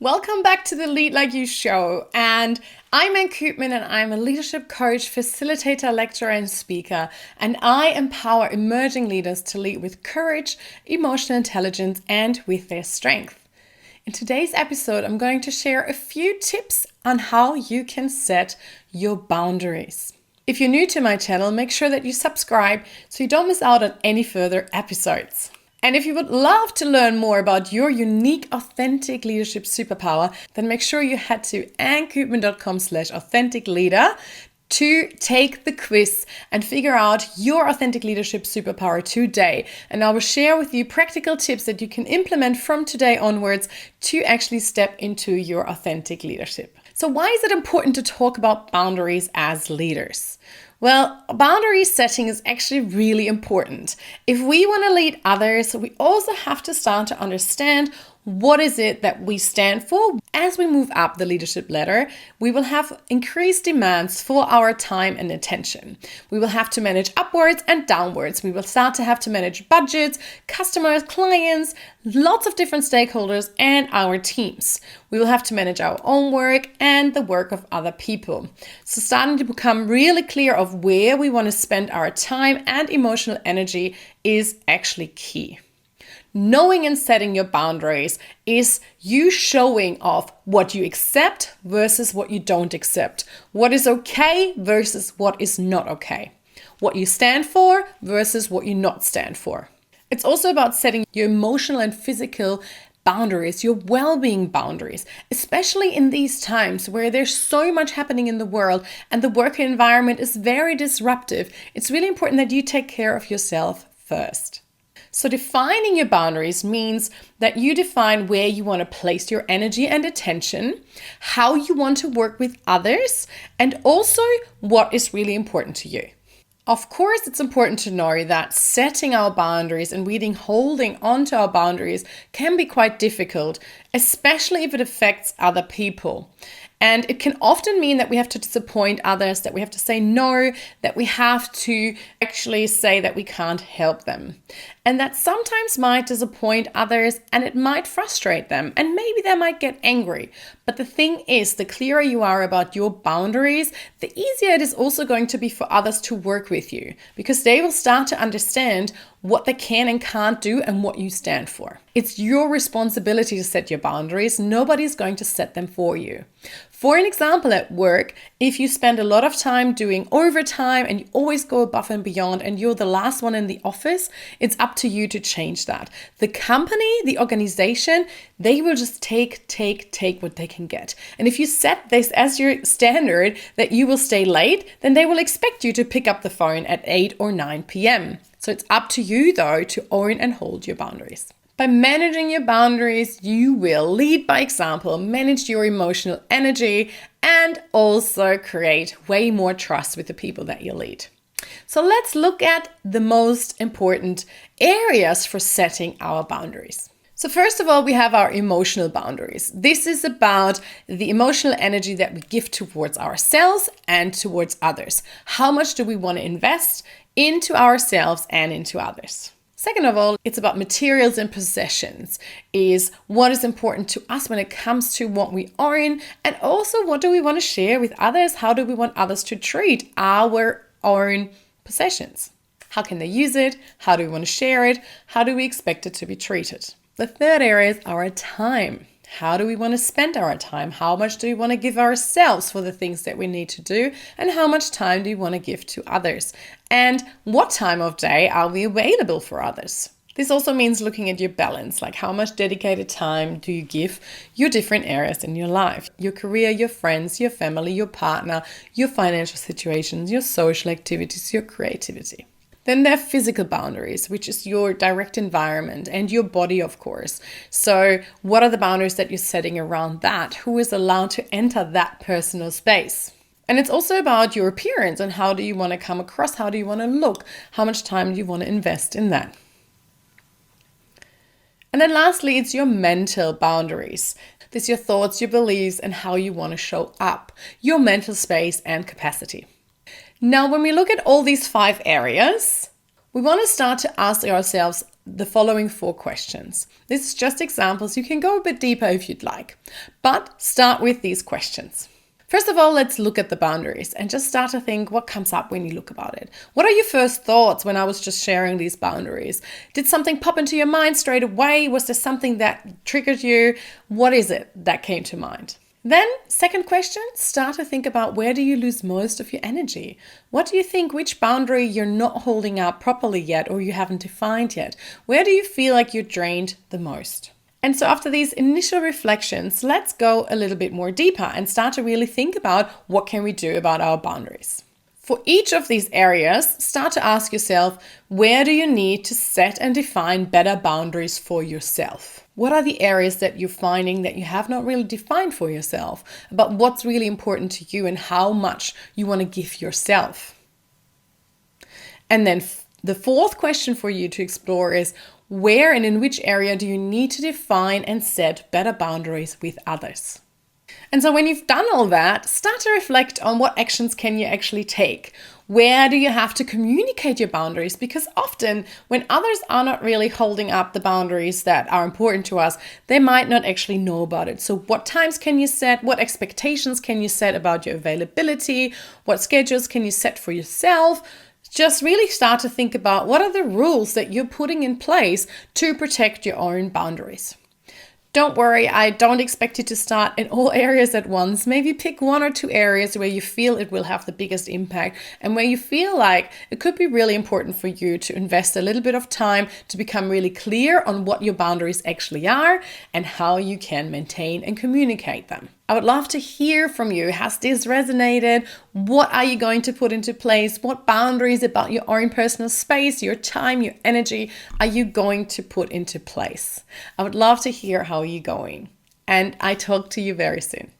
Welcome back to the Lead Like You show. And I'm Ann Koopman, and I'm a leadership coach, facilitator, lecturer, and speaker. And I empower emerging leaders to lead with courage, emotional intelligence, and with their strength. In today's episode, I'm going to share a few tips on how you can set your boundaries. If you're new to my channel, make sure that you subscribe so you don't miss out on any further episodes. And if you would love to learn more about your unique, authentic leadership superpower, then make sure you head to annkoopman.com/authenticleader to take the quiz and figure out your authentic leadership superpower today. And I will share with you practical tips that you can implement from today onwards to actually step into your authentic leadership. So why is it important to talk about boundaries as leaders? Well, boundary setting is actually really important. If we want to lead others, we also have to start to understand what is it that we stand for. As we move up the leadership ladder, we will have increased demands for our time and attention. We will have to manage upwards and downwards. We will start to have to manage budgets, customers, clients, lots of different stakeholders, and our teams. We will have to manage our own work and the work of other people. So starting to become really clear of where we want to spend our time and emotional energy is actually key. Knowing and setting your boundaries is you showing off what you accept versus what you don't accept. What is okay versus what is not okay. What you stand for versus what you not stand for. It's also about setting your emotional and physical boundaries, your well-being boundaries, especially in these times where there's so much happening in the world and the work environment is very disruptive. It's really important that you take care of yourself first. So defining your boundaries means that you define where you want to place your energy and attention, how you want to work with others, and also what is really important to you. Of course, it's important to know that setting our boundaries and really holding on to our boundaries can be quite difficult, especially if it affects other people. And it can often mean that we have to disappoint others, that we have to say no, that we have to actually say that we can't help them. And that sometimes might disappoint others and it might frustrate them and maybe they might get angry. But the thing is, the clearer you are about your boundaries, the easier it is also going to be for others to work with you because they will start to understand what they can and can't do and what you stand for. It's your responsibility to set your boundaries. Nobody's going to set them for you. For an example, at work, if you spend a lot of time doing overtime and you always go above and beyond and you're the last one in the office, it's up to you to change that. The company, the organization, they will just take what they can get. And if you set this as your standard that you will stay late, then they will expect you to pick up the phone at 8 or 9 p.m. So it's up to you, though, to own and hold your boundaries. By managing your boundaries, you will lead by example, manage your emotional energy, and also create way more trust with the people that you lead. So let's look at the most important areas for setting our boundaries. So first of all, we have our emotional boundaries. This is about the emotional energy that we give towards ourselves and towards others. How much do we want to invest into ourselves and into others? Second of all, it's about materials and possessions, is what is important to us when it comes to what we own, and also what do we want to share with others? How do we want others to treat our own possessions? How can they use it? How do we want to share it? How do we expect it to be treated? The third area is our time. How do we want to spend our time? How much do we want to give ourselves for the things that we need to do? And how much time do we want to give to others? And what time of day are we available for others? This also means looking at your balance, like how much dedicated time do you give your different areas in your life? Your career, your friends, your family, your partner, your financial situations, your social activities, your creativity. Then there are physical boundaries, which is your direct environment and your body, of course. So what are the boundaries that you're setting around that? Who is allowed to enter that personal space? And it's also about your appearance and how do you want to come across? How do you want to look? How much time do you want to invest in that? And then lastly, it's your mental boundaries. This is your thoughts, your beliefs, and how you want to show up, your mental space and capacity. Now, when we look at all these 5 areas, we want to start to ask ourselves, the following 4 questions. This is just examples. You can go a bit deeper if you'd like, but start with these questions. First of all, let's look at the boundaries and just start to think what comes up when you look about it. What are your first thoughts when I was just sharing these boundaries? Did something pop into your mind straight away? Was there something that triggered you? What is it that came to mind? Then, second question, start to think about where do you lose most of your energy? What do you think, which boundary you're not holding up properly yet or you haven't defined yet? Where do you feel like you're drained the most? And so after these initial reflections, let's go a little bit more deeper and start to really think about what can we do about our boundaries. For each of these areas, start to ask yourself, where do you need to set and define better boundaries for yourself? What are the areas that you're finding that you have not really defined for yourself about what's really important to you and how much you want to give yourself? And then the fourth question for you to explore is, where and in which area do you need to define and set better boundaries with others? And so when you've done all that, start to reflect on what actions can you actually take. Where do you have to communicate your boundaries? Because often when others are not really holding up the boundaries that are important to us, they might not actually know about it. So what times can you set? What expectations can you set about your availability? What schedules can you set for yourself? Just really start to think about what are the rules that you're putting in place to protect your own boundaries. Don't worry, I don't expect you to start in all areas at once. Maybe pick 1 or 2 areas where you feel it will have the biggest impact and where you feel like it could be really important for you to invest a little bit of time to become really clear on what your boundaries actually are and how you can maintain and communicate them. I would love to hear from you. Has this resonated? What are you going to put into place? What boundaries about your own personal space, your time, your energy are you going to put into place? I would love to hear how you're going. And I talk to you very soon.